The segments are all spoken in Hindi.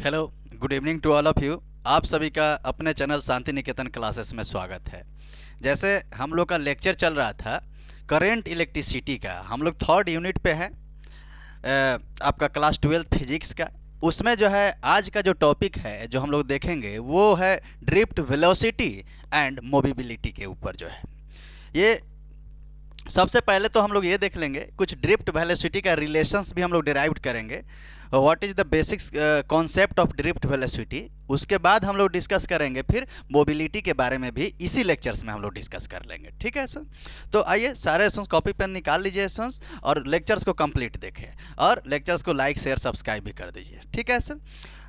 Hello, good evening to all of you. आप सभी का अपने चैनल शांति निकेतन क्लासेस में स्वागत है। जैसे हम लोग का लेक्चर चल रहा था करेंट इलेक्ट्रिसिटी का, हम लोग थर्ड यूनिट पे है आपका क्लास 12 फिजिक्स का। उसमें जो है आज का जो टॉपिक है जो हम लोग देखेंगे वो है ड्रिफ्ट वेलोसिटी एंड मोबिलिटी के ऊपर जो है। ये सबसे पहले तो हम लोग ये देख लेंगे कुछ ड्रिफ्ट वेलोसिटी का रिलेशंस भी हम लोग डिराइव करेंगे, what is the basics concept of drift velocity. उसके बाद हम लोग डिस्कस करेंगे फिर मोबिलिटी के बारे में भी इसी लेक्चर्स में हम लोग डिस्कस कर लेंगे। ठीक है सर, तो आइए सारे सॉन्स कॉपी पेन निकाल लीजिए सॉन्स और लेक्चर्स को कंप्लीट देखें और लेक्चर्स को लाइक शेयर सब्सक्राइब भी कर दीजिए। ठीक है सर,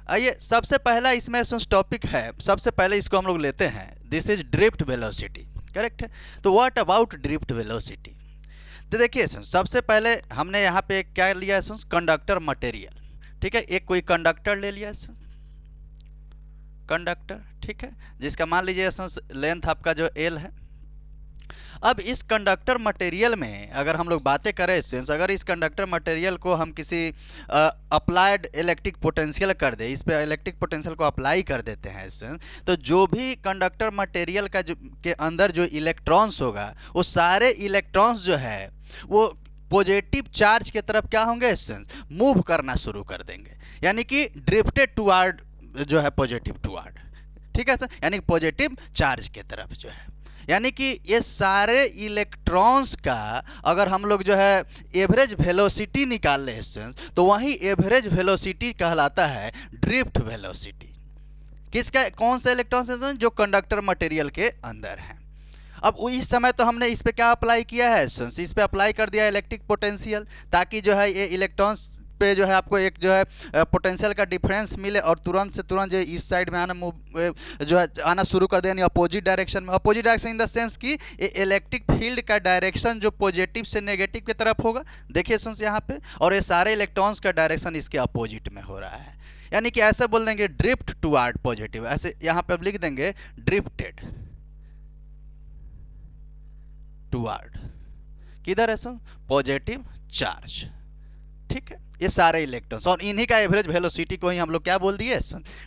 आइए सबसे पहला इसमें टॉपिक है, सबसे पहले इसको हम लोग लेते हैं, this is drift velocity. Correct है, तो व्हाट अबाउट ड्रिफ्ट वेलोसिटी। तो देखिए सबसे पहले हमने यहाँ पे क्या लिया है कंडक्टर मटेरियल। ठीक है, एक कोई कंडक्टर ले लिया कंडक्टर, ठीक है, जिसका मान लीजिए लेंथ आपका जो एल है। अब इस कंडक्टर मटेरियल में अगर हम लोग बातें करें अगर इस कंडक्टर मटेरियल को हम किसी अप्लाइड इलेक्ट्रिक पोटेंशियल कर दे, इस पे इलेक्ट्रिक पोटेंशियल को अप्लाई कर देते हैं तो जो भी कंडक्टर मटेरियल का जो के अंदर जो इलेक्ट्रॉन्स होगा वो सारे इलेक्ट्रॉन्स जो है वो पॉजिटिव चार्ज की तरफ क्या होंगे मूव करना शुरू कर देंगे, यानी कि ड्रिफ्टेड टुवर्ड जो है पॉजिटिव टुवर्ड। ठीक है सर, यानी पॉजिटिव चार्ज की तरफ जो है, यानी कि ये सारे इलेक्ट्रॉन्स का अगर हम लोग जो है एवरेज वेलोसिटी निकाल ले तो वही एवरेज वेलोसिटी कहलाता है ड्रिफ्ट वेलोसिटी। किसका, कौन से इलेक्ट्रॉन्स जो कंडक्टर मटेरियल के अंदर हैं। अब इस समय तो हमने इस पे क्या अप्लाई किया है, इस पे अप्लाई कर दिया इलेक्ट्रिक पोटेंशियल, ताकि जो है ये इलेक्ट्रॉन्स पे जो है आपको एक जो है पोटेंशियल का डिफरेंस मिले और तुरंत से तुरंत जो इस साइड में आना जो है आना शुरू कर दें, यानी अपोजिट डायरेक्शन में। Opposite direction in the sense कि इलेक्ट्रिक फील्ड का डायरेक्शन जो पॉजिटिव से नेगेटिव की तरफ होगा, देखिए यहाँ पे, और ये सारे इलेक्ट्रॉन्स का डायरेक्शन इसके अपोजिट में हो रहा है, यानी कि ऐसे बोल देंगे ड्रिफ्ट टुवर्ड पॉजिटिव। ऐसे यहाँ पे लिख देंगे ड्रिफ्टेड टुवर्ड किधर है पॉजिटिव चार्ज। ठीक है, ये सारे इलेक्ट्रॉन्स और इन्हीं का एवरेज वेलोसिटी को ही हम लोग क्या बोल दिए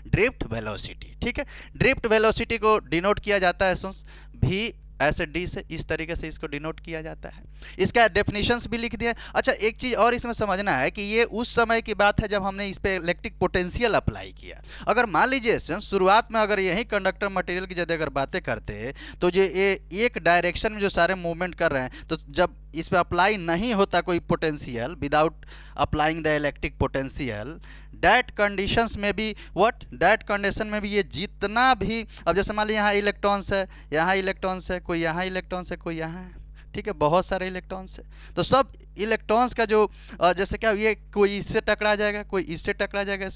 ड्रिफ्ट वेलोसिटी। ठीक है, ड्रिफ्ट वेलोसिटी को डिनोट किया जाता है भी ऐसे डी से, इस तरीके से इसको डिनोट किया जाता है। इसका डेफिनेशंस भी लिख दिया। अच्छा, एक चीज़ और इसमें समझना है कि ये उस समय की बात है जब हमने इस पे इलेक्ट्रिक पोटेंशियल अप्लाई किया। अगर मान लीजिए शुरुआत में अगर यही कंडक्टर मटेरियल की जगह अगर बातें करते तो जो ये एक डायरेक्शन में जो सारे मूवमेंट कर रहे हैं, तो जब इस पे अप्लाई नहीं होता कोई potential, without applying the electric potential, that conditions में भी डैट कंडीशन में भी ये जितना भी, अब जैसे मान लीजिए यहाँ इलेक्ट्रॉन्स है, यहाँ इलेक्ट्रॉन्स है, कोई यहाँ इलेक्ट्रॉन्स है, कोई यहाँ है, ठीक है, बहुत सारे इलेक्ट्रॉन्स है, तो सब इलेक्ट्रॉन्स का जो जैसे क्या ये कोई इससे टकरा जाएगा, कोई इससे टकरा जाएगा,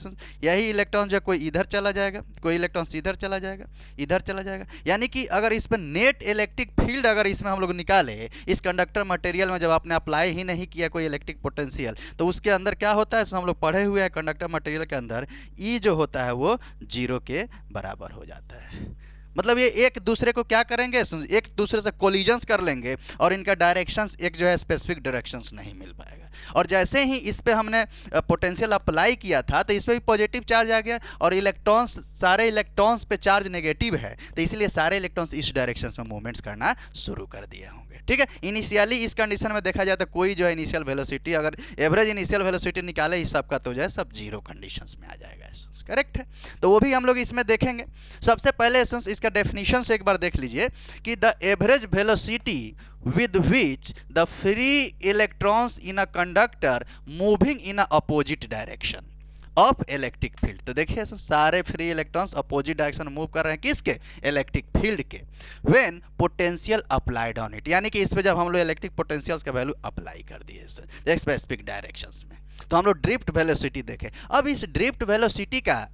यही इलेक्ट्रॉन जो कोई इधर चला जाएगा, कोई इलेक्ट्रॉन इधर चला जाएगा, इधर चला जाएगा, यानी कि अगर इस पर नेट इलेक्ट्रिक फील्ड अगर इसमें हम लोग निकाले इस कंडक्टर मटेरियल में, जब आपने अप्लाई ही नहीं किया कोई इलेक्ट्रिक पोटेंशियल, तो उसके अंदर क्या होता है, हम लोग पढ़े हुए हैं कंडक्टर मटेरियल के अंदर ई जो होता है वो 0 के बराबर हो जाता है। मतलब ये एक दूसरे को क्या करेंगे, एक दूसरे से कोलिजन्स कर लेंगे और इनका डायरेक्शंस एक जो है स्पेसिफिक डायरेक्शंस नहीं मिल पाएगा। और जैसे ही इस पे हमने पोटेंशियल अप्लाई किया था तो इस पे भी पॉजिटिव चार्ज आ गया और इलेक्ट्रॉन्स, सारे इलेक्ट्रॉन्स पे चार्ज नेगेटिव है, तो इसलिए सारे इलेक्ट्रॉन्स इस डायरेक्शंस में मूवमेंट्स करना शुरू कर दिए होंगे। ठीक है, इनिशियली इस कंडीशन में देखा जाए तो कोई जो है इनिशियल वेलोसिटी, अगर एवरेज इनिशियल वेलोसिटी निकाले इस सब का, तो जो है सब 0 कंडीशंस में आ जाएगा। करेक्ट है, तो वो भी हम लोग इसमें देखेंगे। सबसे पहले इसका डेफिनेशन से एक बार देख लीजिए कि the average velocity with which the free electrons in a conductor moving in a opposite direction of electric field। तो देखिए सारे free electrons opposite direction move कर रहे हैं, किसके, इलेक्ट्रिक फील्ड के, when potential applied on it, यानी कि इस पे जब हम लोग इलेक्ट्रिक पोटेंशियल्स का वैल्यू अप्लाई कर दिए स्पेसिफिक डायरेक्शंस में, तो हम लोग ड्रिफ्ट वेलोसिटी देखें। अब इस ड्रिफ्ट वेलोसिटी का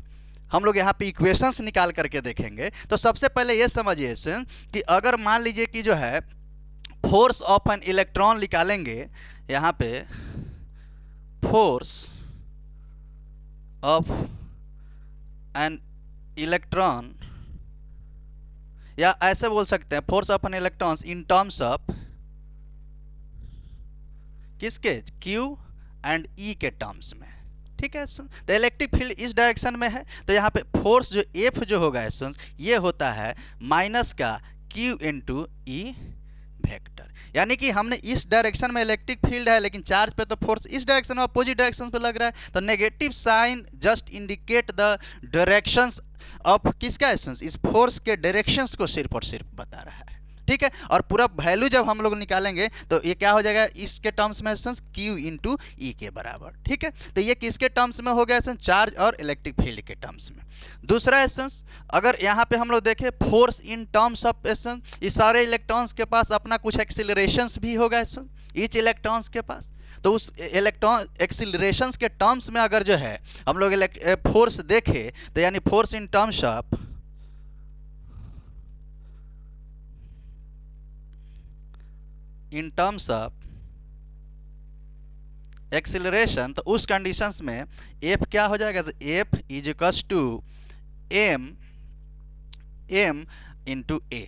हम लोग यहाँ पे इक्वेशंस निकाल करके देखेंगे। तो सबसे पहले ये समझिए कि अगर मान लीजिए कि जो है फोर्स ऑफ एन इलेक्ट्रॉन निकालेंगे, यहाँ पे फोर्स ऑफ एन इलेक्ट्रॉन, या ऐसे बोल सकते हैं force of an electrons in terms of किसके, Q एंड E के टर्म्स में। ठीक है। तो इलेक्ट्रिक फील्ड इस डायरेक्शन में है, तो यहाँ पे फोर्स जो एफ जो होगा ये होता है माइनस का क्यू इंटू ई वेक्टर। यानी कि हमने इस डायरेक्शन में इलेक्ट्रिक फील्ड है, लेकिन चार्ज पे तो फोर्स इस डायरेक्शन में अपोजिट डायरेक्शन पे लग रहा है, तो negative sign just indicate the directions of किसका एसेंस, इस फोर्स के डायरेक्शंस को सिर्फ और सिर्फ बता रहा है। ठीक है, और पूरा वैल्यू जब हम लोग निकालेंगे तो ये क्या हो जाएगा, इसके टर्म्स में एसेंस क्यू इंटू ई के बराबर। ठीक है, तो ये किसके टर्म्स में हो गया एसेंस, चार्ज और इलेक्ट्रिक फील्ड के टर्म्स में। दूसरा एसेंस, अगर यहाँ पे हम लोग देखें force in terms of essence, इस सारे इलेक्ट्रॉन्स के पास अपना कुछ एक्सिलरेशंस भी होगा एसेंस, ईच इलेक्ट्रॉन्स के पास। तो उस इलेक्ट्रॉन एक्सिलरेशंस के टर्म्स में अगर जो है हम लोग फोर्स देखें, तो यानी force in terms of acceleration, तो उस कंडीशंस में एफ क्या हो जाएगा, F is equals to M into A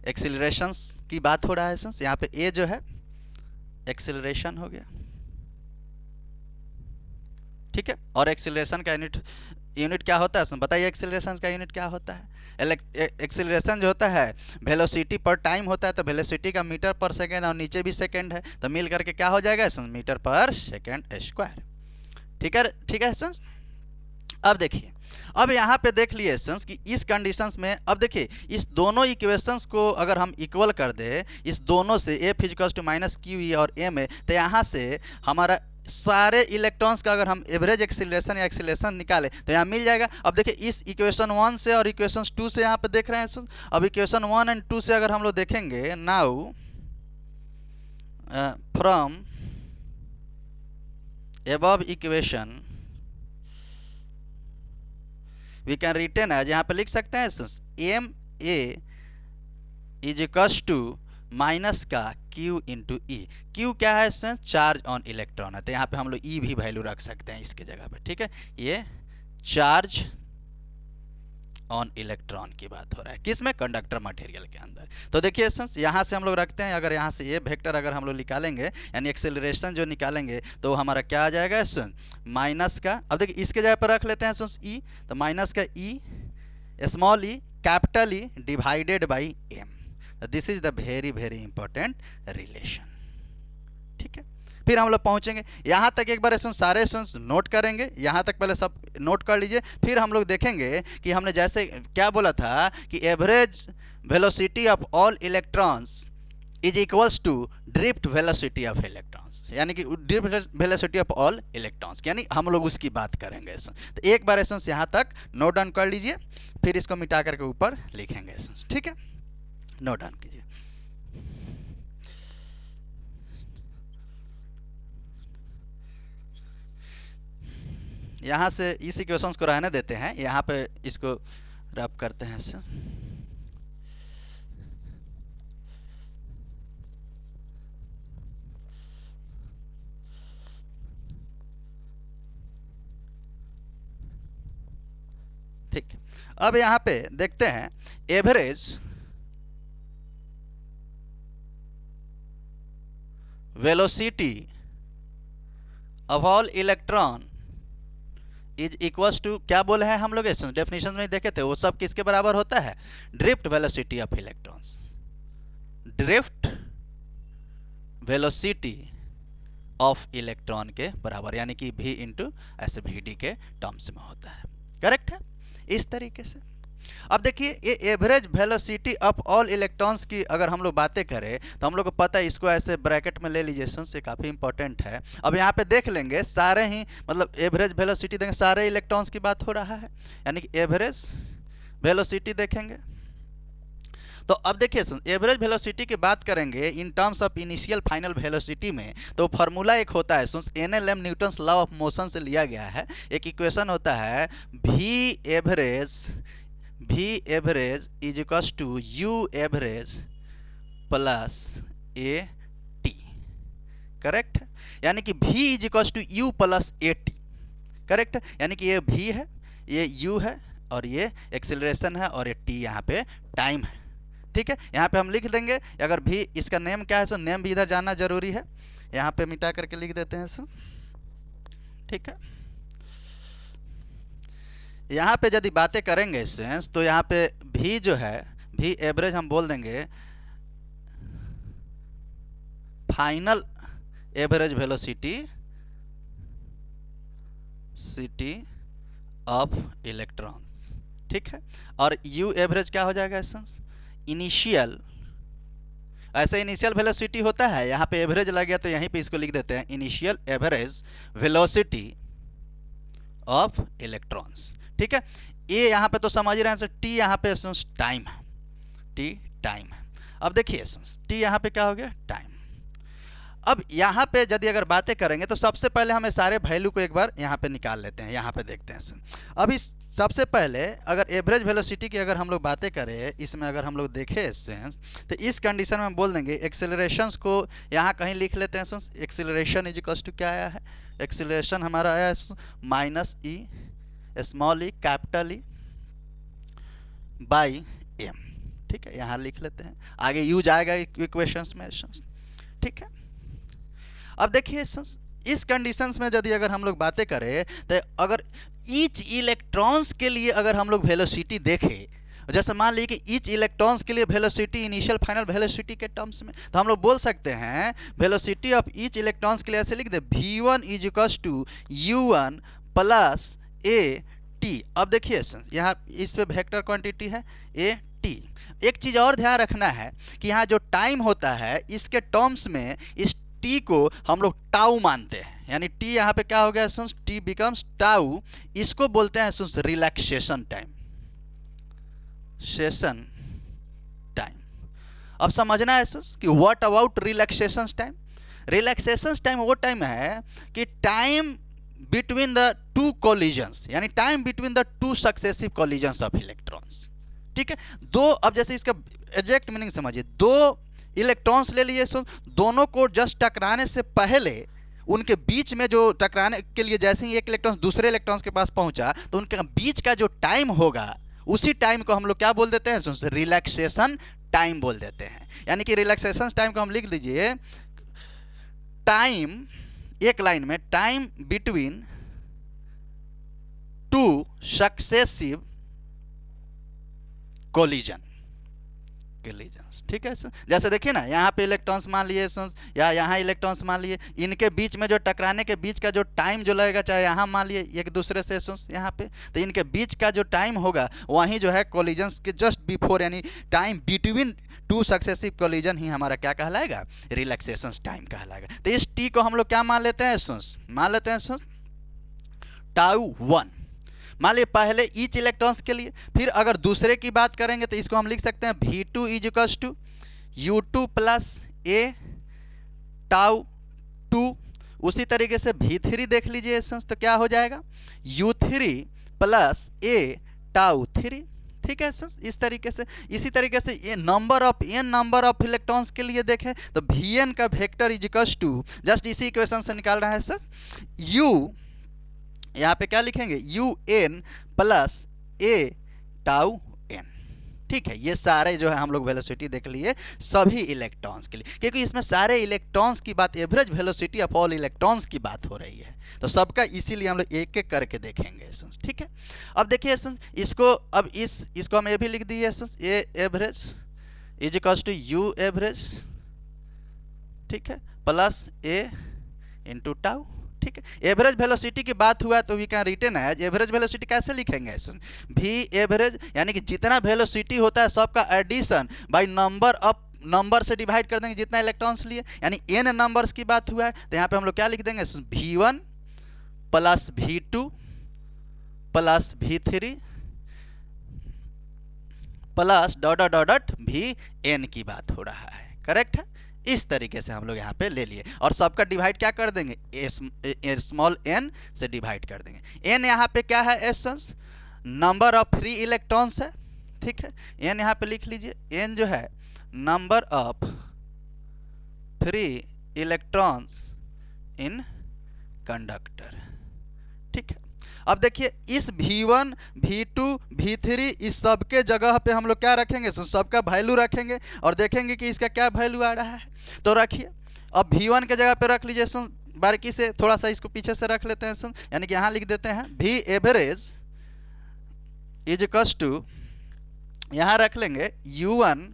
accelerations की बात हो रहा है सर, यहाँ पे ए जो है एक्सिलरेशन हो गया। ठीक है, और एक्सिलरेशन का यूनिट क्या होता है सर, बताइए एक्सिलरेशन का यूनिट क्या होता है। एक्सिलरेशन जो होता है वेलोसिटी पर टाइम होता है, तो वेलोसिटी का मीटर पर सेकेंड और नीचे भी सेकेंड है, तो मिल करके क्या हो जाएगा सर, मीटर पर सेकेंड स्क्वायर। ठीक है सर। अब देखिए, अब यहाँ पे देख लिए सर कि इस कंडीशंस में, अब देखिए इस दोनों इक्वेशंस को अगर हम इक्वल कर दे, इस दोनों से F equals to minus Q E और एम है, तो यहाँ से हमारा सारे इलेक्ट्रॉन्स का अगर हम एवरेज एक्सिलरेशन या एक्सिलरेशन निकालें तो यहाँ मिल जाएगा। अब देखिए इस इक्वेशन 1 से और इक्वेशन 2 से यहाँ पे देख रहे हैं सर, अब इक्वेशन 1 एंड 2 से अगर हम लोग देखेंगे, now from above equation we can written as, यहाँ पे लिख सकते हैं M A is equals to minus का Q इंटू ई। क्यू क्या है सर, चार्ज ऑन इलेक्ट्रॉन है, तो यहाँ पे हम लोग ई भी वैल्यू रख सकते हैं इसके जगह पे। ठीक है, ये चार्ज ऑन इलेक्ट्रॉन की बात हो रहा है, किस में, कंडक्टर मटेरियल के अंदर। तो देखिए सर यहाँ से हम लोग रखते हैं, अगर यहाँ से ये वेक्टर अगर हम लोग निकालेंगे यानी एक्सेलरेशन जो निकालेंगे, तो हमारा क्या आ जाएगा सर, माइनस का, अब देखिए इसके जगह पर रख लेते हैं सर ई, तो माइनस का E small E capital E divided by M. This is the very very important relation. ठीक है, फिर हम लोग पहुंचेंगे यहाँ तक, एक बार ऐसे सारे नोट करेंगे, यहाँ तक पहले सब नोट कर लीजिए, फिर हम लोग देखेंगे कि हमने जैसे क्या बोला था कि average velocity of all electrons is equals to drift velocity of electrons, यानी कि drift velocity of all electrons, यानी हम लोग उसकी बात करेंगे ऐसा। तो एक बार ऐसा यहाँ तक नोट डाउन कर लीजिए, फिर इसको मिटा करके ऊपर लिखेंगे ऐसा। ठीक है, नोट डाउन कीजिए। यहाँ से इस इक्वेशंस को रहने देते हैं, यहाँ पे इसको रब करते हैं सर। ठीक, अब यहाँ पे देखते हैं average velocity of all electron is equals to, क्या बोले हैं हम लोग डेफिनेशन में देखे थे, वो सब किसके बराबर होता है, drift velocity of electrons, drift velocity of electron के बराबर, यानी कि v इंटू ऐसे वी डी के टर्म्स में होता है। करेक्ट है, इस तरीके से। अब देखिए ये average velocity of all electrons की अगर हम लोग बातें करें, तो हम लोग को पता है, इसको ऐसे ब्रैकेट में ले लीजिए, ये काफ़ी इंपॉर्टेंट है। अब यहाँ पे देख लेंगे सारे ही, मतलब एवरेज वेलोसिटी देंगे, सारे इलेक्ट्रॉन्स की बात हो रहा है, यानी कि एवरेज वेलोसिटी देखेंगे। तो अब देखिए एवरेज वेलोसिटी की बात करेंगे in terms of initial final velocity में, तो फार्मूला एक होता है NLM Newton's law of motion से लिया गया है। एक इक्वेशन होता है V average is equals to U average plus AT। Correct है, यानी कि V is equals to U plus AT। Correct है, यानी कि ये V है, ये U है, और ये एक्सेलरेशन है, और ये T यहाँ पे टाइम है। ठीक है, यहाँ पे हम लिख देंगे, अगर भी इसका नेम क्या है, सो नेम भी इधर जाना जरूरी है, यहाँ पे मिटा करके लिख देते हैं सो। ठीक है। यहाँ पे यदि बातें करेंगे स्टूडेंट्स तो यहाँ पे भी जो है भी एवरेज हम बोल देंगे final average velocity city of electrons, ठीक है। और यू एवरेज क्या हो जाएगा स्टूडेंट्स, इनिशियल, ऐसे इनिशियल वेलोसिटी होता है, यहाँ पे एवरेज लग गया तो यहीं पे इसको लिख देते हैं initial average velocity of electrons, ठीक है। ये यहाँ पे तो समझ ही रहे हैं, टी यहाँ पे टाइम है, टी टाइम है। अब देखिए टी यहाँ पे क्या हो गया, टाइम। अब यहाँ पे यदि अगर बातें करेंगे तो सबसे पहले हमें सारे वैल्यू को एक बार यहाँ पे निकाल लेते हैं, यहाँ पे देखते हैं। अभी सबसे पहले अगर एवरेज वेलोसिटी की अगर हम लोग बातें करें, इसमें अगर हम लोग देखें सेंस, तो इस कंडीशन में हम बोल देंगे एक्सेलरेशंस को यहाँ कहीं लिख लेते हैं। एक्सेलरेशन इज इक्वल्स टू क्या आया है, एक्सेलरेशन हमारा आया है minus e small E capital E by M, ठीक है, यहाँ लिख लेते हैं। आगे यू जाएगा इक्वेशंस में, ठीक है। अब देखिए इस कंडीशंस में यदि अगर हम लोग बातें करें तो अगर ईच इलेक्ट्रॉन्स के लिए अगर हम लोग वेलोसिटी देखें, जैसे मान लीजिए कि ईच इलेक्ट्रॉन्स के लिए वेलोसिटी इनिशियल फाइनल वेलोसिटी के टर्म्स में, तो हम लोग बोल सकते हैं वेलोसिटी ऑफ ईच इलेक्ट्रॉन्स के लिए ऐसे लिख दे v1 is equals to u1 plus A T. अब देखिए यहाँ इस पे वेक्टर क्वांटिटी है ए टी। एक चीज़ और ध्यान रखना है कि यहाँ जो टाइम होता है इसके टर्म्स में इस टी को हम लोग टाउ मानते हैं, यानी टी यहाँ पे क्या हो गया सुन, टी बिकम्स टाउ। इसको बोलते हैं सुन रिलैक्सेशन टाइम, सेशन टाइम। अब समझना है सुन कि what about relaxation time. Relaxation time वो टाइम है कि time between the two collisions, यानी time between the two successive collisions of electrons, ठीक है। दो, अब जैसे इसका एग्जैक्ट मीनिंग समझिए, दो इलेक्ट्रॉन्स ले लिए, सो दोनों को जस्ट टकराने से पहले उनके बीच में जो टकराने के लिए जैसे ही एक इलेक्ट्रॉन दूसरे इलेक्ट्रॉन्स के पास पहुंचा तो उनके बीच का जो टाइम होगा उसी टाइम को हम लोग क्या बोल देते हैं, रिलैक्सेशन टाइम बोल देते हैं। यानी कि रिलैक्सेशन टाइम को हम लिख लीजिए टाइम, एक लाइन में, time between two successive collision, ठीक है। जैसे देखिए ना, यहाँ पे इलेक्ट्रॉन्स मान लिए या यहाँ इलेक्ट्रॉन्स मान लिए, इनके बीच में जो टकराने के बीच का जो टाइम जो लगेगा, चाहे यहाँ मान लिए एक दूसरे से यहाँ पे, तो इनके बीच का जो टाइम होगा वहीं जो है कोलिजन्स के जस्ट बिफोर, यानी time between two successive collision ही हमारा क्या कहलाएगा, रिलैक्सेशन टाइम कहलाएगा। तो इस टी को हम लोग क्या मान लेते हैं, मान लेते हैं टाउ 1। मान लीजिए पहले ईच इलेक्ट्रॉन्स के लिए, फिर अगर दूसरे की बात करेंगे तो इसको हम लिख सकते हैं v2 is equals to u2 plus A tau 2। उसी तरीके से v3 देख लीजिए तो क्या हो जाएगा, u3 प्लस ए टाउ 3, ठीक है। इस तरीके से, इसी तरीके से ये नंबर ऑफ इलेक्ट्रॉन्स के लिए देखें तो vn का vector is equals to, just इसी इक्वेशन से निकाल रहा है u, यहाँ पे क्या लिखेंगे, U N plus A tau N, ठीक है। ये सारे जो है हम लोग वेलोसिटी देख लिए सभी इलेक्ट्रॉन्स के लिए, क्योंकि इसमें सारे इलेक्ट्रॉन्स की बात, average velocity of all electrons की बात हो रही है, तो सबका इसीलिए हम लोग एक एक करके देखेंगे, ठीक है। अब देखिए इसको, अब इसको हम ये भी लिख दिए, A average is equals to U average, ठीक है, प्लस ए इंटू टाउ, ठीक है। एवरेज वेलोसिटी की बात हुआ तो we can written as, average velocity कैसे लिखेंगे, भी एवरेज यानी कि जितना वेलोसिटी होता है सबका एडिशन बाय नंबर से डिवाइड कर देंगे जितना इलेक्ट्रॉन्स लिए, यानी n नंबर्स की बात हुआ है तो यहाँ पे हम लोग क्या लिख देंगे, v1 plus v2 plus v3 plus dot dot dot vn की बात हो रहा है, करेक्ट है। इस तरीके से हम लोग यहाँ पे ले लिए और सबका डिवाइड क्या कर देंगे, स्मॉल n से डिवाइड कर देंगे। n यहाँ पे क्या है, S number of free electrons है, ठीक है। n यहाँ पे लिख लीजिए, n जो है number of free electrons in conductor, ठीक है। अब देखिए इस v1 v2 v3 इस सब के जगह पे हम लोग क्या रखेंगे, सबका वैल्यू रखेंगे और देखेंगे कि इसका क्या वैल्यू आ रहा है। तो रखिए, अब v1 के जगह पे रख लीजिए बारीकी से थोड़ा सा इसको पीछे से रख लेते हैं, यानी कि यहाँ लिख देते हैं V average is equals to, यहाँ रख लेंगे U1।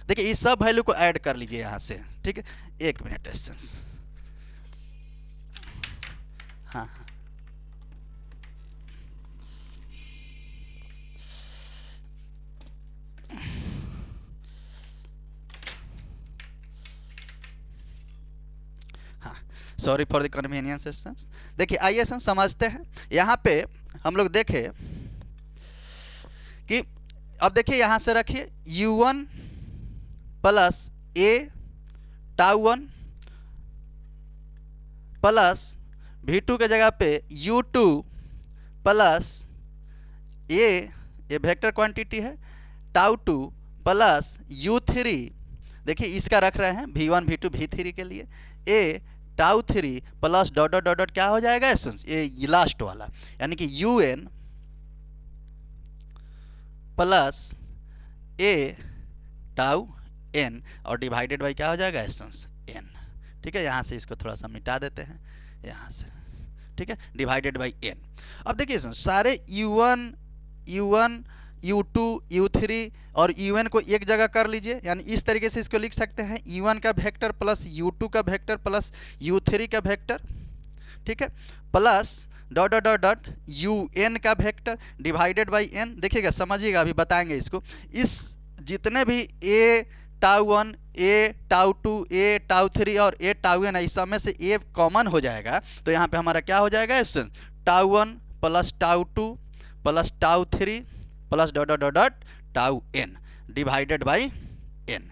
देखिए इस सब वैल्यू को ऐड कर लीजिए यहाँ से, ठीक है। एक मिनट एसेंस, हाँ sorry for the convenience essence. देखिए आइए समझते हैं। यहाँ पे हम लोग देखें कि अब देखिए यहाँ से रखिए U1 plus A टाउ1 plus V2 के जगह पे U2 प्लस ये वेक्टर क्वांटिटी है, टाउ2 प्लस U3। देखिए इसका रख रहे हैं V1 V2 V3 के लिए, A tau three plus dot dot dot dot क्या हो जाएगा ये लास्ट वाला, यानी कि UN plus A tau n और डिवाइडेड बाई क्या हो जाएगा n, ठीक है। यहाँ से इसको थोड़ा सा मिटा देते हैं यहाँ से, ठीक है, डिवाइडेड बाई n। अब देखिए सारे U1 U2 U3 और UN को एक जगह कर लीजिए, यानी इस तरीके से इसको लिख सकते हैं U1 का वेक्टर प्लस U2 का वेक्टर प्लस U3 का वेक्टर, ठीक है, plus dot dot dot dot UN का वेक्टर डिवाइडेड बाई n। देखिएगा समझिएगा, अभी बताएंगे इसको। इस जितने भी A टाउ1 A टाउ2 A टाउ3 और A टाउ n इस सब में से A कॉमन हो जाएगा, तो यहाँ पे हमारा क्या हो जाएगा tau one plus tau two plus tau three plus dot dot dot dot tau n divided by n,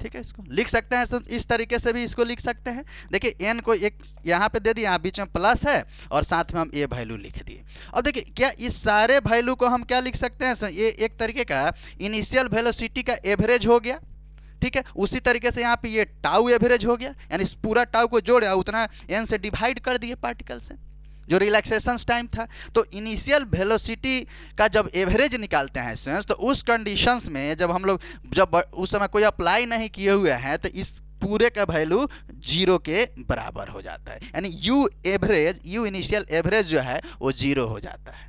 ठीक है। इसको लिख सकते हैं इस तरीके से भी इसको लिख सकते हैं। देखिए n को एक यहाँ पे दे दिया, यहाँ बीच में प्लस है और साथ में हम A वैल्यू लिख दिए। अब देखिए क्या इस सारे वैल्यू को हम क्या लिख सकते हैं ये एक तरीके का इनिशियल वेलोसिटी का एवरेज हो गया, ठीक है। उसी तरीके से यहाँ पे ये टाउ एवरेज हो गया, यानी इस पूरा टाउ को जोड़े उतना n से डिवाइड कर दिए पार्टिकल से, जो रिलैक्सेशन टाइम था। तो इनिशियल वेलोसिटी का जब एवरेज निकालते हैं सेंस, तो उस कंडीशंस में जब हम लोग उस समय कोई अप्लाई नहीं किए हुए हैं, तो इस पूरे का वैल्यू 0 के बराबर हो जाता है, यानी यू इनिशियल एवरेज जो है वो 0 हो जाता है,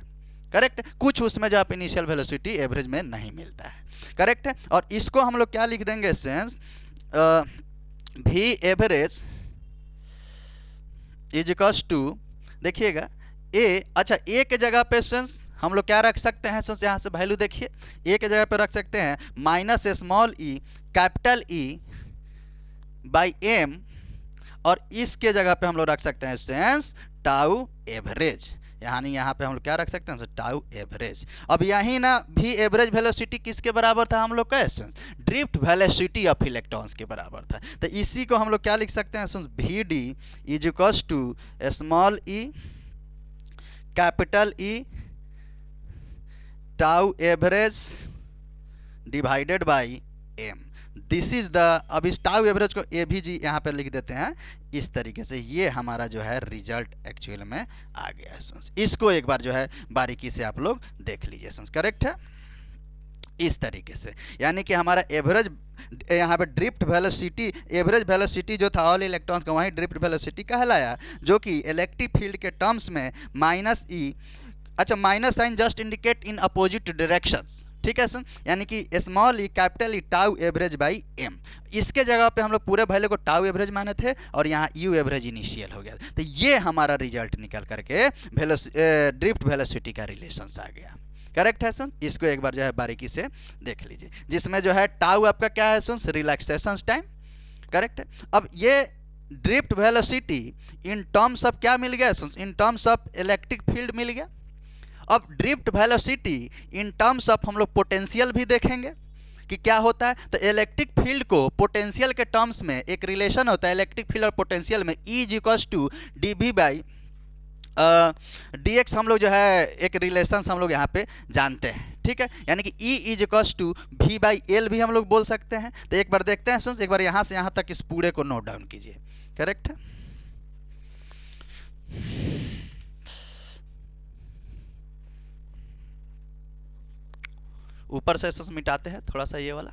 करेक्ट। कुछ उसमें जो आप इनिशियल वेलोसिटी एवरेज में नहीं मिलता है, करेक्ट है। और इसको हम लोग क्या लिख देंगे sense, V average is equals to, देखिएगा A, अच्छा A के जगह पे सेंस हम लोग क्या रख सकते हैं सेंस, यहाँ से वैल्यू देखिए A के जगह पे रख सकते हैं minus small e capital E by M, और इसके जगह पे हम लोग रख सकते हैं सेंस टाउ एवरेज, यानी यहाँ पे हम लोग क्या रख सकते हैं टाउ एवरेज। अब यही ना भी एवरेज वेलोसिटी किसके बराबर था हम लोग का sense, drift velocity of electrons के बराबर था। तो इसी को हम लोग क्या लिख सकते हैं sense, VD is equals to small e capital E tau average divided by M। This is the, अब इस टाउ एवरेज को AVG यहाँ पर लिख देते हैं इस तरीके से। ये हमारा जो है रिजल्ट एक्चुअल में आ गया है। इसको एक बार जो है बारीकी से आप लोग देख लीजिए, करेक्ट है इस तरीके से, यानी कि हमारा एवरेज यहाँ पे ड्रिफ्ट वेलोसिटी, एवरेज वेलोसिटी जो था ऑल इलेक्ट्रॉन्स का, वहीं ड्रिफ्ट वेलोसिटी कहलाया, जो कि इलेक्ट्रिक फील्ड के टर्म्स में माइनस ई, अच्छा minus sign just indicate in opposite directions, ठीक है सर, यानी कि small E capital E tau average by M। इसके जगह पे हम लोग पूरे वैल्यू को टाउ एवरेज माने थे और यहाँ U एवरेज इनिशियल हो गया। तो ये हमारा रिजल्ट निकल करके ड्रिफ्ट वेलोसिटी का रिलेशंस आ गया, करेक्ट है सर। इसको एक बार जो है बारीकी से देख लीजिए, जिसमें जो है टाउ आपका क्या है सर, रिलैक्सेशन टाइम, करेक्ट है। अब ये drift velocity in terms of क्या मिल गया sir, in terms of electric field मिल गया। अब drift velocity in terms of हम लोग पोटेंशियल भी देखेंगे कि क्या होता है। तो इलेक्ट्रिक फील्ड को पोटेंशियल के टर्म्स में एक रिलेशन होता है इलेक्ट्रिक फील्ड और पोटेंशियल में, E is equals to dV by dx, हम लोग जो है एक रिलेशन हम लोग यहाँ पे जानते हैं, ठीक है, यानी कि E is equals to V by L भी हम लोग बोल सकते हैं। तो एक बार देखते हैं सुन, एक बार यहाँ से यहाँ तक इस पूरे को नोट डाउन कीजिए, करेक्ट है। ऊपर से मिटाते हैं थोड़ा सा ये वाला,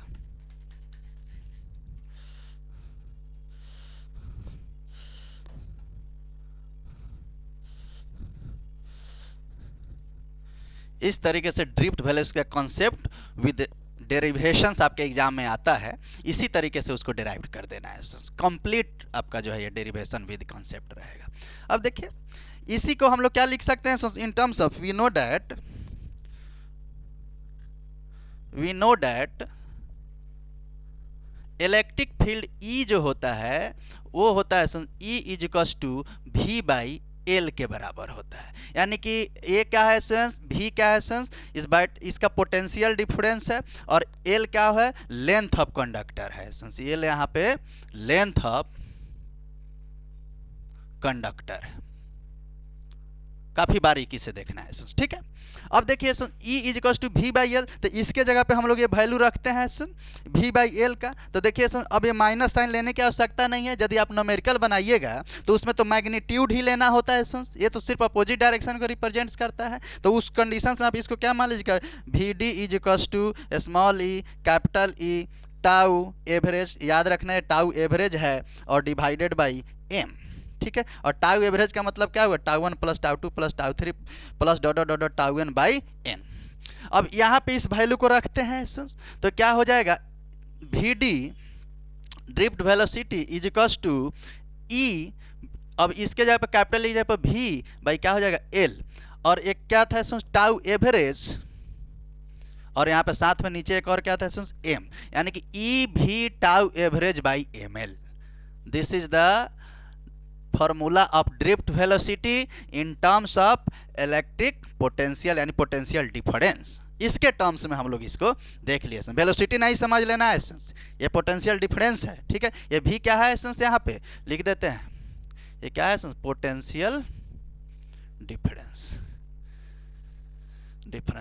इस तरीके से ड्रिफ्ट वेलोसिटी का कॉन्सेप्ट विद डेरिवेशंस आपके एग्जाम में आता है, इसी तरीके से उसको डेराइव कर देना है। कंप्लीट आपका जो है ये डेरिवेशन विद कॉन्सेप्ट रहेगा। अब देखिए इसी को हम लोग क्या लिख सकते हैं in terms of we know that electric field E जो होता है वो होता है E is equal to V by L के बराबर होता है। यानी कि ए क्या है सेंस, भी क्या है सेंस, इसका पोटेंशियल डिफरेंस है, और एल क्या है, लेंथ ऑफ कंडक्टर है सेंस। एल यहाँ पे लेंथ ऑफ कंडक्टर है, काफी बारीकी से देखना है सेंस, ठीक है। अब देखिए सुन E is equal to V by L, तो इसके जगह पे हम लोग ये वैल्यू रखते हैं सुन वी बाई एल का। तो देखिए सुन अब ये माइनस साइन लेने की आवश्यकता नहीं है। यदि आप न्यूमेरिकल बनाइएगा तो उसमें तो मैग्नीट्यूड ही लेना होता है सुन, ये तो सिर्फ अपोजिट डायरेक्शन को रिप्रेजेंट्स करता है। तो उस कंडीशन में आप इसको क्या मान लीजिएगा, V D is equal to small E capital E tau average, याद रखना है टाउ एवरेज है, और डिवाइडेड बाई एम, ठीक है। और टाउ एवरेज का मतलब क्या हुआ, tau 1 plus tau 2 plus tau 3 plus dot dot dot tau n by n। अब यहाँ पे इस वैल्यू को रखते हैं तो क्या हो जाएगा, V D drift velocity is equal to E, अब इसके जगह पर कैपिटल ई जगह पर वी बाई क्या हो जाएगा एल, और एक क्या था टाउ एवरेज, और यहाँ पे साथ में नीचे एक और क्या था एम, यानी कि e V tau average by M L. This is the formula of drift velocity in terms of electric potential यानी पोटेंशियल डिफरेंस। इसके टर्म्स में हम लोग इसको देख लिए, वेलोसिटी नहीं समझ लेना है, ये पोटेंशियल डिफरेंस है, ठीक है। ये भी क्या है यहाँ पे लिख देते हैं, ये क्या है पोटेंशियल डिफरेंस।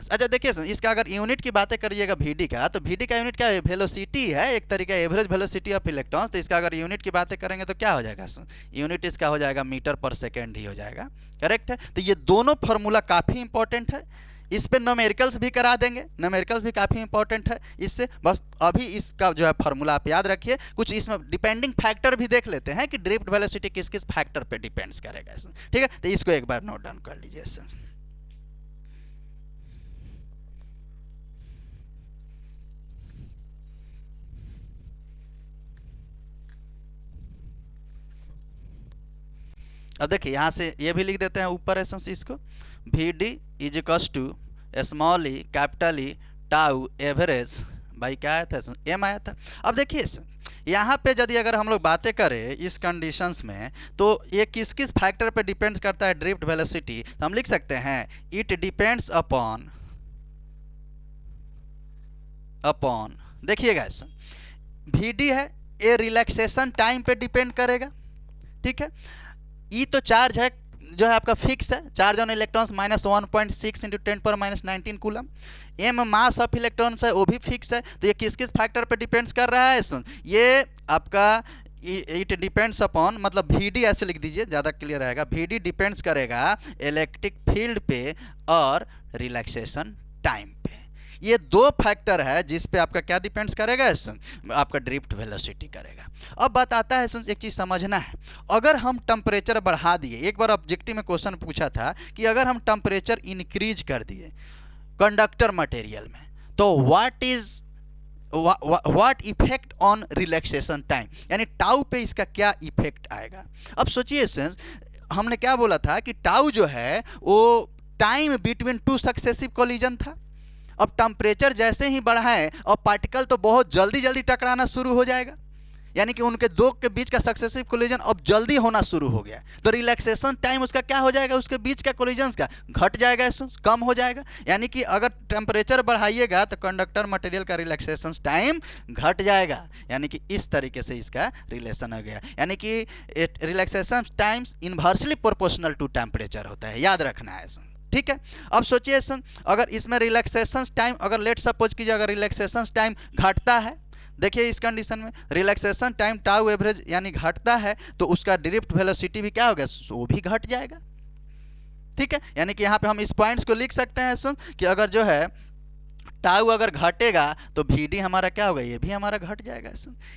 अच्छा देखिए इसका अगर यूनिट की बातें करिएगा वीडी का, तो वीडी का यूनिट क्या है, वेलोसिटी है, एक तरीका एवरेज वेलोसिटी ऑफ इलेक्ट्रॉन्स। तो इसका अगर यूनिट की बातें करेंगे तो क्या हो जाएगा, यूनिट इसका हो जाएगा मीटर पर सेकेंड ही हो जाएगा, करेक्ट है। तो ये दोनों फार्मूला काफ़ी इंपॉर्टेंट है, इस पे न्यूमेरिकल्स भी करा देंगे, न्यूमेरिकल्स भी काफ़ी इंपॉर्टेंट है इससे। बस अभी इसका जो है फार्मूला आप याद रखिए। कुछ इसमें डिपेंडिंग फैक्टर भी देख लेते हैं कि ड्रिफ्ट वेलोसिटी किस किस फैक्टर पे डिपेंड्स करेगा, ठीक है। तो इसको एक बार नोट डाउन कर लीजिए। अब देखिए यहाँ से ये भी लिख देते हैं ऊपर एसेंस इसको, V D is equal to small E capital E tau average by क्या आया था, एम आया था। अब देखिए यहाँ पे यदि अगर हम लोग बातें करें इस कंडीशंस में, तो ये किस किस फैक्टर पे डिपेंड्स करता है ड्रिफ्ट वेलोसिटी, तो हम लिख सकते हैं इट डिपेंड्स अपॉन देखिएगा वी डी है, ये रिलैक्सेशन टाइम पे डिपेंड करेगा, ठीक है। ई तो चार्ज है जो है आपका फिक्स है, charge on electrons -1.6 into 10⁻19 coulomb. M mass of electrons है, वो भी फिक्स है। तो ये किस किस फैक्टर पे डिपेंड्स कर रहा है, ये आपका इट डिपेंड्स अपॉन, मतलब वी डी ऐसे लिख दीजिए ज़्यादा क्लियर रहेगा, वी डी डिपेंड्स करेगा इलेक्ट्रिक फील्ड पे और रिलैक्सेशन टाइम पे। ये दो फैक्टर है जिस पे आपका क्या डिपेंड्स करेगा, आपका ड्रिफ्ट वेलोसिटी करेगा। अब बात आता है एक चीज़ समझना है, अगर हम टेम्परेचर बढ़ा दिए, एक बार ऑब्जेक्टिव में क्वेश्चन पूछा था कि अगर हम टेम्परेचर इंक्रीज कर दिए कंडक्टर मटेरियल में, तो what effect on relaxation time, यानी टाउ पे इसका क्या इफेक्ट आएगा। अब सोचिए हमने क्या बोला था कि टाउ जो है वो time between two successive collision था। अब टेम्परेचर जैसे ही बढ़ाएं और पार्टिकल तो बहुत जल्दी जल्दी टकराना शुरू हो जाएगा, यानी कि उनके दो के बीच का सक्सेसिव कोलिजन अब जल्दी होना शुरू हो गया। तो रिलैक्सेशन टाइम उसका क्या हो जाएगा, उसके बीच का कोलिजन्स का घट जाएगा, कम हो जाएगा। यानी कि अगर टेम्परेचर बढ़ाइएगा तो कंडक्टर मटेरियल का रिलैक्सेशन टाइम घट जाएगा, यानी कि इस तरीके से इसका रिलेशन हो गया। यानी कि relaxation times inversely proportional to temperature होता है, याद रखना है, ठीक है। अब सोचिए अगर इसमें रिलैक्सेशन टाइम, अगर लेट सपोज कीजिए अगर रिलैक्सेशन टाइम घटता है, देखिए इस कंडीशन में रिलैक्सेशन टाइम टाउ एवरेज यानी घटता है, तो उसका ड्रिफ्ट वेलोसिटी भी क्या होगा, वो भी घट जाएगा, ठीक है। यानी कि यहाँ पे हम इस पॉइंट्स को लिख सकते हैं कि अगर जो है टाउ अगर घटेगा तो वी डी हमारा क्या होगा, ये भी हमारा घट जाएगा,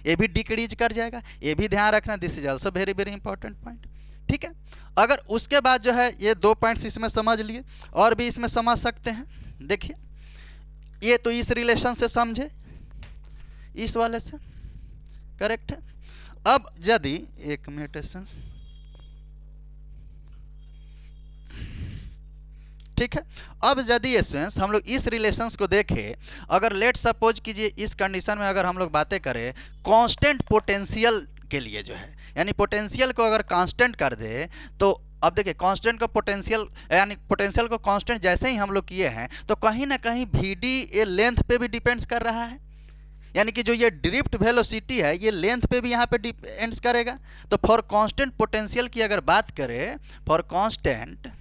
ये भी डिक्रीज कर जाएगा, ये भी ध्यान रखना। This is also very very important point, ठीक है। अगर उसके बाद जो है ये 2 पॉइंट्स इसमें समझ लिए, और भी इसमें समझ सकते हैं। देखिए ये तो इस रिलेशन से समझे, इस वाले से, करेक्ट है। अब यदि 1 मिनट ठीक है, अब यदि एसेंस हम लोग इस रिलेशंस को देखें, अगर लेट सपोज कीजिए इस कंडीशन में अगर हम लोग बातें करें कांस्टेंट पोटेंशियल के लिए जो है, यानी पोटेंशियल को अगर कांस्टेंट कर दे, तो अब देखिए कांस्टेंट का पोटेंशियल, यानी पोटेंशियल को कांस्टेंट जैसे ही हम लोग किए हैं तो कहीं ना कहीं वी डी ये लेंथ पे भी डिपेंड्स कर रहा है, यानी कि जो ये ड्रिफ्ट वेलोसिटी है ये लेंथ पे भी यहाँ पे डिपेंड्स करेगा। तो फॉर कांस्टेंट पोटेंशियल की अगर बात करें, फॉर कांस्टेंट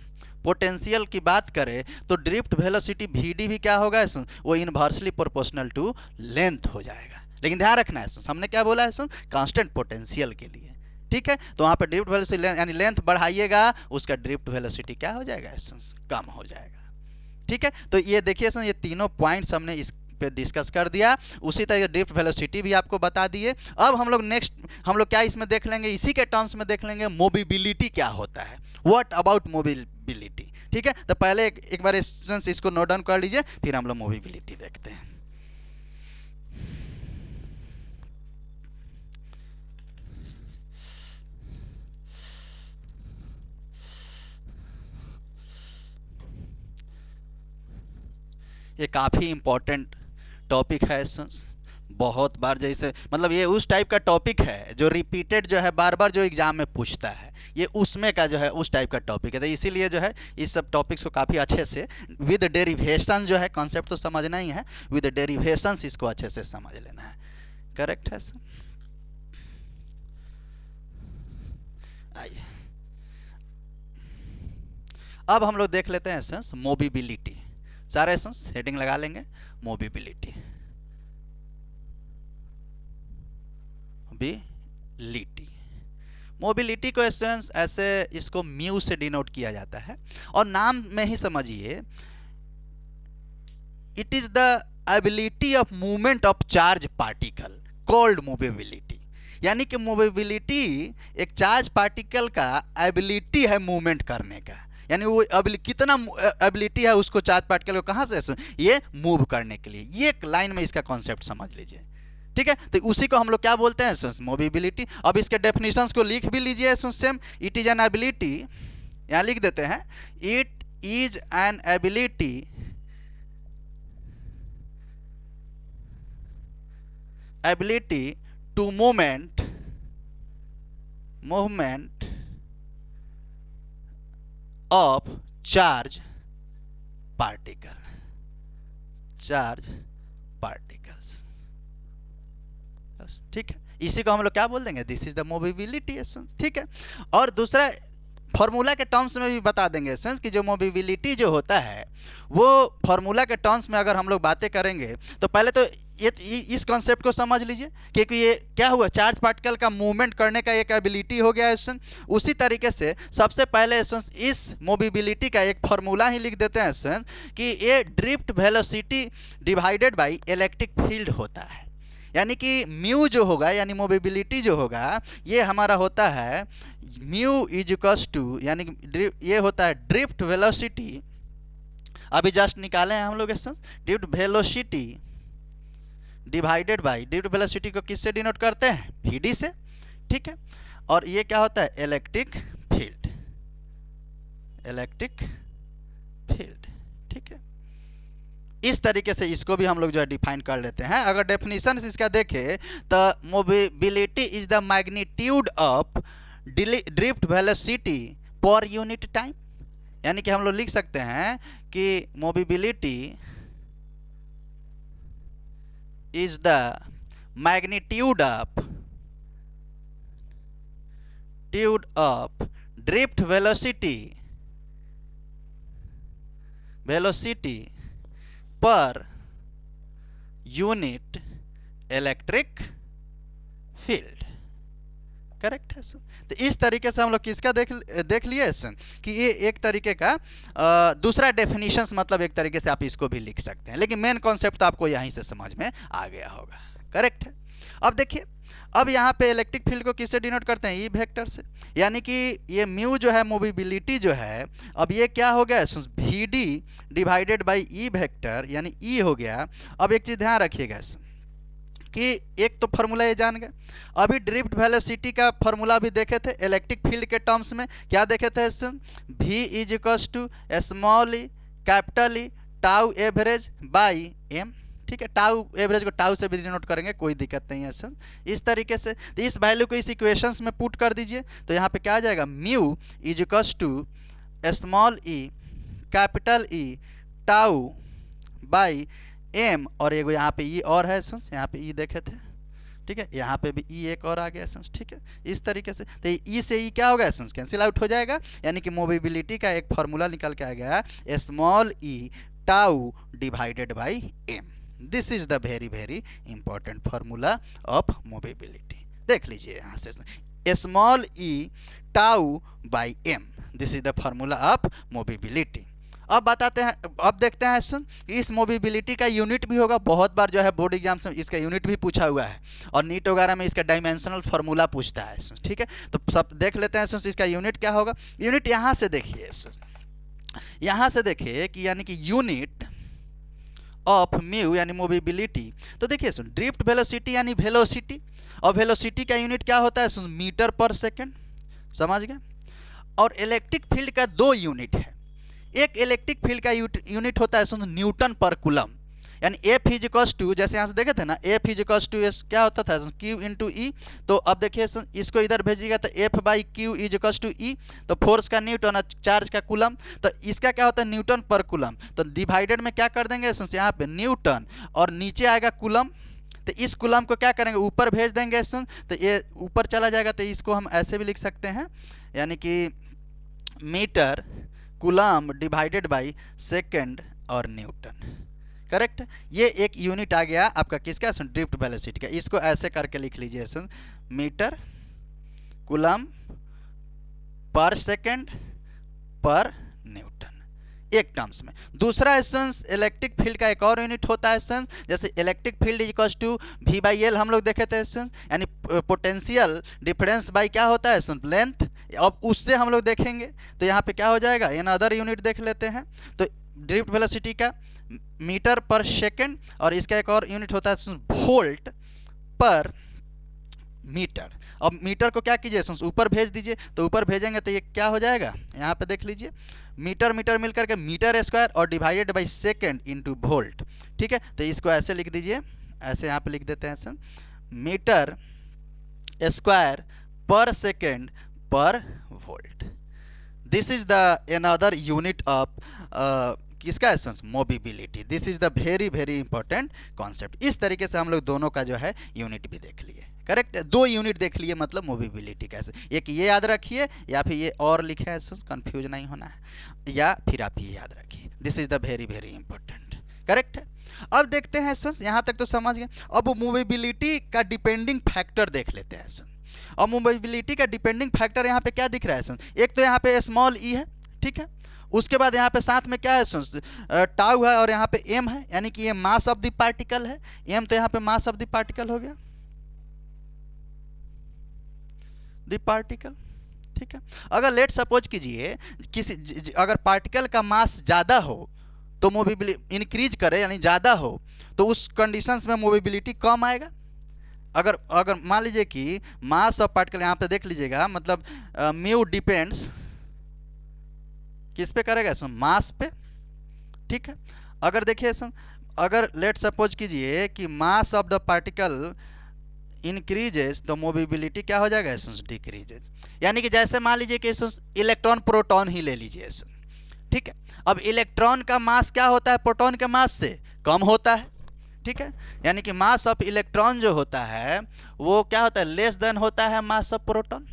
पोटेंशियल की बात करें तो ड्रिफ्ट वेलोसिटी वी डी भी क्या होगा, वो इनवर्सली प्रोपोर्शनल टू लेंथ हो जाएगा। लेकिन ध्यान रखना है, हमने क्या बोला है, कांस्टेंट पोटेंशियल के लिए, ठीक है। तो वहाँ पे ड्रिफ्ट वेलोसिटी यानी लेंथ बढ़ाइएगा, उसका ड्रिफ्ट वेलोसिटी क्या हो जाएगा, कम हो जाएगा, ठीक है। तो ये देखिए ये तीनों पॉइंट्स हमने इस पे डिस्कस कर दिया। उसी तरह ड्रिफ्ट वेलोसिटी भी आपको बता दिए। अब हम लोग नेक्स्ट हम लोग क्या इसमें देख लेंगे, इसी के टर्म्स में देख लेंगे मोबिलिटी क्या होता है, व्हाट अबाउट मोबिलिटी, ठीक है। तो पहले एक बार इसको नोट डाउन कर लीजिए, फिर हम लोग मोबिलिटी देखते हैं। ये काफ़ी इम्पोर्टेंट टॉपिक है, बहुत बार जैसे मतलब ये उस टाइप का टॉपिक है जो रिपीटेड जो है बार बार जो एग्जाम में पूछता है, ये उसमें का जो है उस टाइप का टॉपिक है। तो इसीलिए जो है इस सब टॉपिक्स को काफ़ी अच्छे से विद डेरिवेशन जो है, कॉन्सेप्ट तो समझना ही है, विद डेरिवेशंस इसको अच्छे से समझ लेना है, करेक्ट है सर। आइए अब हम लोग देख लेते हैं एसेंस मोबिलिटी, सारे एसेंस हेडिंग लगा लेंगे, मोबिलिटी मोबिलिटी को एसेंस ऐसे इसको म्यू से डिनोट किया जाता है, और नाम में ही समझिए it is the ability of movement of charge particle called mobility, यानी कि मोबिलिटी एक चार्ज पार्टिकल का एबिलिटी है मूवमेंट करने का, यानी वो कितना एबिलिटी है उसको चार्ज पार्टिकल को कहाँ से ये मूव करने के लिए। ये एक लाइन में इसका कॉन्सेप्ट समझ लीजिए, ठीक है। तो उसी को हम लोग क्या बोलते हैं, मोबिलिटी। अब इसके डेफिनेशंस को लिख भी लीजिए same, it is an ability, यहाँ लिख देते हैं, it is an ability to movement of charge particles, ठीक है। इसी को हम लोग क्या बोल देंगे, this is the mobility essence, ठीक है। और दूसरा फॉर्मूला के टर्म्स में भी बता देंगे एसेंस कि जो मोबिलिटी जो होता है वो फॉर्मूला के टर्म्स में अगर हम लोग बातें करेंगे तो पहले तो ये इस कॉन्सेप्ट को समझ लीजिए, क्योंकि ये क्या हुआ, चार्ज पार्टिकल का मूवमेंट करने का एक एबिलिटी हो गया एसेंस। उसी तरीके से सबसे पहले एसेंस इस मोबिलिटी का एक फार्मूला ही लिख देते हैं एसेंस कि ये drift velocity divided by electric field होता है, यानी कि म्यू जो होगा, यानी मोबिलिटी जो होगा ये हमारा होता है म्यू इज इक्वल्स टू, यानी कि ये होता है ड्रिफ्ट वेलोसिटी, अभी जस्ट निकाले हैं हम लोग essence, drift velocity divided by, drift velocity को किससे डिनोट करते हैं, वीडी से, ठीक है। और ये क्या होता है, इलेक्ट्रिक फील्ड, ठीक है। इस तरीके से इसको भी हम लोग जो है डिफाइन कर लेते हैं। अगर डेफिनेशन इसका देखें तो mobility is the magnitude of drift velocity per unit time, यानी कि हम लोग लिख सकते हैं कि mobility is the magnitude of drift velocity per unit electric field, correct है सर। तो इस तरीके से हम लोग किसका देख लिए सर कि ये एक तरीके का दूसरा डेफिनेशंस, मतलब एक तरीके से आप इसको भी लिख सकते हैं, लेकिन मेन कॉन्सेप्ट तो आपको यहीं से समझ में आ गया होगा, करेक्ट है। अब देखिए, अब यहाँ पे इलेक्ट्रिक फील्ड को किससे डिनोट करते हैं, ई वेक्टर से, यानी कि ये म्यू जो है मोबिलिटी जो है, अब ये क्या हो गया, V D divided by E vector यानी ई हो गया। अब एक चीज़ ध्यान रखिएगा कि एक तो फार्मूला ये जान गए, अभी ड्रिफ्ट वेलोसिटी का फार्मूला भी देखे थे इलेक्ट्रिक फील्ड के टर्म्स में, क्या देखे थे, v is equals to small E capital E tau average by M. ठीक है, टाउ एवरेज को टाउ से भी डिनोट करेंगे, कोई दिक्कत नहीं है सर। इस तरीके से तो इस वैल्यू को इस इक्वेशंस में पुट कर दीजिए, तो यहाँ पे क्या आ जाएगा, mu is equals to small E capital E tau by M, और एगो यहाँ पे ई और है सर, यहाँ पे ई देखे थे, ठीक है, यहाँ पे भी ई एक और आ गया सर। ठीक है, इस तरीके से तो ई से ई क्या हो गया सर, कैंसिल आउट हो जाएगा, यानी कि मोबिलिटी का एक फार्मूला निकल के आ गया, small e tau divided by M. This is the very very important formula of mobility. देख लीजिए यहाँ से, small e tau by M, this is the formula of mobility. अब बताते हैं, अब देखते हैं सुन, इस मोबिलिटी का यूनिट भी होगा, बहुत बार जो है बोर्ड एग्जाम्स में इसका यूनिट भी पूछा हुआ है, और नीट वगैरह में इसका डायमेंशनल फार्मूला पूछता है सुन। ठीक है, तो सब देख लेते हैं सुन, इसका यूनिट क्या होगा। यूनिट यहाँ से देखिए सुन, यहाँ से देखिए कि यानी कि यूनिट ऑफ म्यू यानी मोबिलिटी, तो देखिए सुन, ड्रिफ्ट वेलोसिटी यानी वेलोसिटी, और वेलोसिटी का यूनिट क्या होता है सुन, मीटर पर सेकेंड, समझ गए। और इलेक्ट्रिक फील्ड का दो यूनिट है, एक इलेक्ट्रिक फील्ड का यूनिट होता है सुन न्यूटन पर कूलम, यानी एफ इज इक्वल्स टू, जैसे यहाँ से देखे थे ना, एफ इज इक्वल्स टू क्या होता था क्यू इंटू ई। तो अब देखिए इसको इधर भेजिएगा तो F by Q is equals to E, तो फोर्स का न्यूटन और चार्ज का कूलम, तो इसका क्या होता है न्यूटन पर कूलम, तो डिवाइडेड में क्या कर देंगे सुन, यहाँ पे न्यूटन और नीचे आएगा कूलम, तो इस कूलम को क्या करेंगे ऊपर भेज देंगे सुन, तो ये ऊपर चला जाएगा, तो इसको हम ऐसे भी लिख सकते हैं, यानी कि metre coulomb divided by second और न्यूटन, करेक्ट। ये एक यूनिट आ गया आपका किसका सुन, ड्रिफ्ट वेलोसिटी का। इसको ऐसे करके लिख लीजिए सुन, मीटर कूलम पर सेकेंड पर न्यूटन, एक टर्म्स में। दूसरा एसेंस इलेक्ट्रिक फील्ड का एक और यूनिट होता है एसेंस, जैसे electric field is equals to V by L हम लोग देखे थे एसेंस, यानी पोटेंशियल डिफरेंस बाई क्या होता है एसेंस, लेंथ। अब उससे हम लोग देखेंगे तो यहाँ पे क्या हो जाएगा, इन अदर यूनिट देख लेते हैं, तो ड्रिफ्ट वेलोसिटी का मीटर पर सेकेंड, और इसका एक और यूनिट होता है वोल्ट पर मीटर। अब मीटर को क्या कीजिए ऊपर भेज दीजिए, तो ऊपर भेजेंगे तो ये क्या हो जाएगा, यहाँ पे देख लीजिए, मीटर मीटर मिल करके मीटर स्क्वायर और divided by second into volt. ठीक है, तो इसको ऐसे लिख दीजिए, ऐसे यहाँ पे लिख देते हैं सर, मीटर स्क्वायर पर सेकेंड पर volt. This is the another unit of किसका essence, mobility. This is the very very important concept. इस तरीके से हम लोग दोनों का जो है यूनिट भी देख लिए, करेक्ट, दो यूनिट देख लिए, मतलब मोबिलिटी कैसे, एक ये याद रखिए या फिर ये और लिखे है, कंफ्यूज नहीं होना है, या फिर आप ये याद रखिए। This is the very very important, correct है। अब देखते हैं सर, यहाँ तक तो समझ गए। अब मोबिलिटी का डिपेंडिंग फैक्टर देख लेते हैं सर। अब मोबिलिटी का डिपेंडिंग फैक्टर यहाँ पे क्या दिख रहा है सर, एक तो यहाँ पे स्मॉल ई है, ठीक है, उसके बाद यहाँ पे साथ में क्या है सर, टाउ है, और यहाँ पे एम है, यानी कि ये मास ऑफ द पार्टिकल है, एम तो यहाँ पे मास ऑफ द पार्टिकल हो गया, द पार्टिकल। ठीक है, अगर लेट सपोज कीजिए किसी अगर पार्टिकल का मास ज़्यादा हो तो मोबिलिटी इंक्रीज करे, यानी ज़्यादा हो, तो उस कंडीशंस में मोबिलिटी कम आएगा। अगर मान लीजिए कि मास ऑफ पार्टिकल, यहाँ पे देख लीजिएगा, मतलब म्यू डिपेंड्स किस पे करेगा सर, मास पे। ठीक है, अगर देखिए सर, अगर लेट सपोज कीजिए कि mass of the particle increases, तो मोबिलिटी क्या हो जाएगा, डिक्रीजेस। यानी कि जैसे मान लीजिए कि इलेक्ट्रॉन प्रोटॉन ही ले लीजिए सर, ठीक है, अब इलेक्ट्रॉन का मास क्या होता है, प्रोटॉन के मास से कम होता है। ठीक है, यानी कि मास ऑफ इलेक्ट्रॉन जो होता है वो क्या होता है, लेस देन होता है मास ऑफ प्रोटॉन।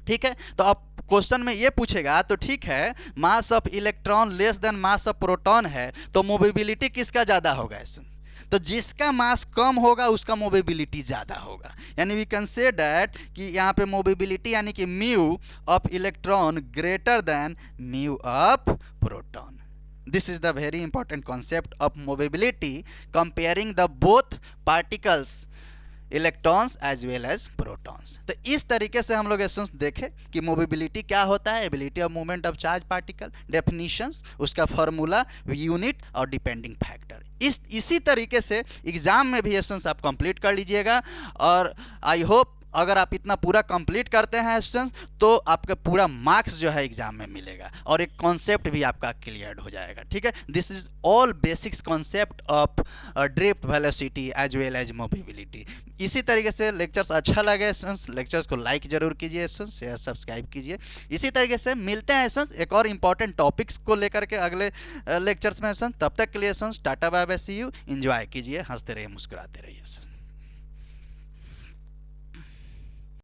ठीक है, तो अब क्वेश्चन में ये पूछेगा, तो ठीक है, mass of electron less then mass of proton है, तो मोबिलिटी किसका ज़्यादा होगा इसमें, तो जिसका मास कम होगा उसका मोबिलिटी ज़्यादा होगा। यानी वी कैन से डैट कि यहाँ पे मोबिलिटी यानी कि mu of electron greater than mu of proton. This is the very important concept of mobility comparing the both particles electrons as well as protons. तो इस तरीके से हम लोग एसेंस देखे कि मोबिलिटी क्या होता है, ability of movement of charge particle, definitions, उसका फार्मूला, यूनिट और डिपेंडिंग फैक्टर। इसी तरीके से एग्जाम में भी एसेंस आप कंप्लीट कर लीजिएगा। और आई होप अगर आप इतना पूरा कंप्लीट करते हैं एसेंस तो आपका पूरा मार्क्स जो है एग्जाम में मिलेगा और एक कॉन्सेप्ट भी आपका क्लियर हो जाएगा। ठीक है, this is all basics concept of drift velocity as well as mobility. इसी तरीके से लेक्चर्स अच्छा लगे एसेंस, लेक्चर्स को लाइक जरूर कीजिए एसेंस, शेयर सब्सक्राइब कीजिए। इसी तरीके से मिलते हैं एसेंस एक और इंपॉर्टेंट टॉपिक्स को लेकर के अगले लेक्चर्स में एसेंस। तब तक के लिए essence tata bye bye, see you, enjoy कीजिए, हंसते रहिए, मुस्कुराते रहिए एसेंस।